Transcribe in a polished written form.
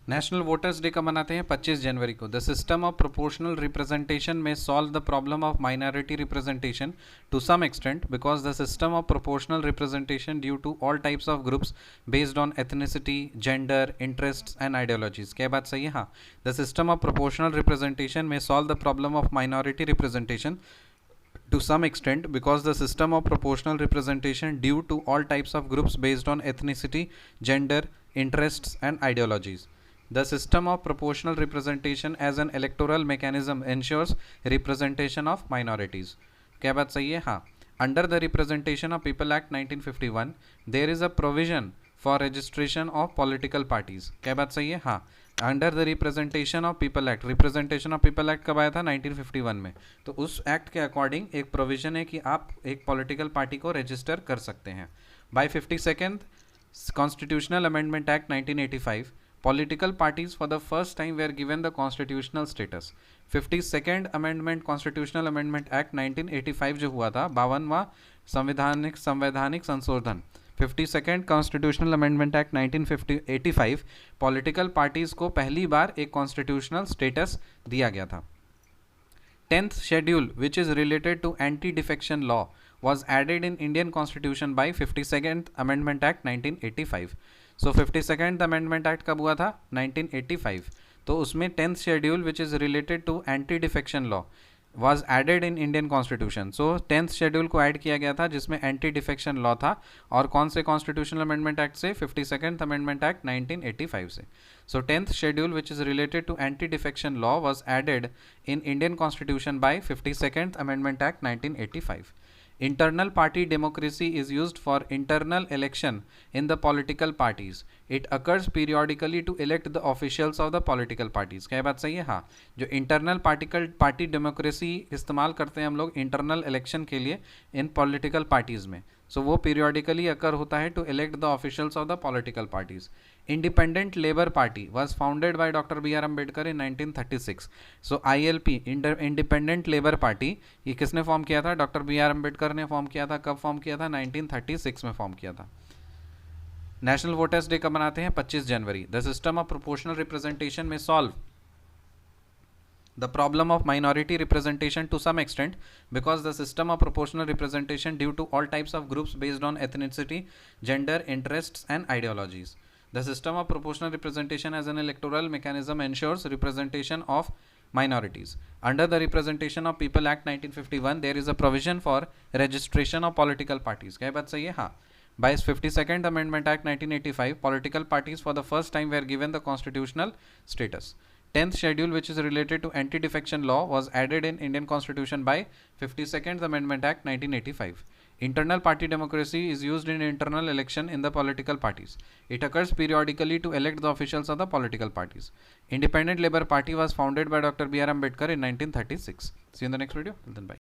National voters day कब मनाते हैं? 25 जनवरी को। The system of proportional representation may solve the problem of minority representation to some extent because the system of proportional representation due to all types of groups based on ethnicity, gender, interest and ideologies. क्या बात सही है? हाँ। The system of proportional representation may solve the problem of minority representation to some extent because the system of proportional representation due to all types of groups based on ethnicity, gender, interests and ideologies. The system of proportional representation as an electoral mechanism ensures representation of minorities. क्या बात सही है? हाँ। Under the Representation of People Act 1951 there is a provision for registration of political parties. क्या बात सही है? हाँ। Under the representation of people act, representation of people act कब आया था? 1951 में। तो उस एक्ट के अकॉर्डिंग एक प्रोविजन है कि आप एक पॉलिटिकल पार्टी को रजिस्टर कर सकते हैं। By 52nd constitutional amendment act 1985 political parties for the first time were given the constitutional status. 52nd amendment constitutional amendment act 1985 जो हुआ था, 52वां संवैधानिक संशोधन, 52nd constitutional amendment act 1985 political parties को पहली बार एक कॉन्स्टिट्यूशनल स्टेटस दिया गया था। 10th schedule which is related to anti-defection law was added in Indian Constitution by 52nd Amendment Act 1985. So 52nd Amendment Act कब हुआ था? 1985। तो उसमें 10th schedule which is related to anti-defection law was added in Indian Constitution. So 10th schedule को add किया गया था जिसमें एंटी डिफेक्शन लॉ था, और कौन से कॉन्स्टिट्यूशनल अमेंडमेंट एक्ट से? 52nd अमेंडमेंट एक्ट 1985 से। So 10th schedule which is related to anti defection law was added in Indian Constitution by 52nd Amendment Act 1985. Internal party democracy is used for internal election in the political parties. It occurs periodically to elect the officials of the political parties. क्या बात सही है? हाँ। जो internal party democracy इस्तेमाल करते हैं हम लोग इंटरनल इलेक्शन के लिए इन पॉलिटिकल पार्टीज में, सो वो पीरियोडिकली अकर होता है to elect the officials of the political parties. Independent labour party was founded by doctor B R Ambedkar in 1936। So ILP independent labour party ये किसने फॉर्म किया था? डॉक्टर बी आर अम्बेडकर ने form किया था। कब फॉर्म किया था? 1936 में फॉर्म किया था। नेशनल वोटर्स डे कब मनाते हैं? 25 जनवरी। The system of proportional representation may solve the problem of minority representation to some extent because the system of proportional representation due to all types of groups based on ethnicity, gender, interests and ideologies. The system of proportional representation as an electoral mechanism ensures representation of minorities. Under the Representation of People Act 1951 there is a provision for registration of political parties. क्या बात सही है? हाँ। By 52nd Amendment Act 1985 political parties for the first time were given the constitutional status. 10th schedule which is related to anti-defection law was added in Indian Constitution by 52nd Amendment Act 1985. Internal party democracy is used in internal election in the political parties. It occurs periodically to elect the officials of the political parties. Independent Labour Party was founded by Dr. B.R. Ambedkar in 1936. See you in the next video. Till then, bye.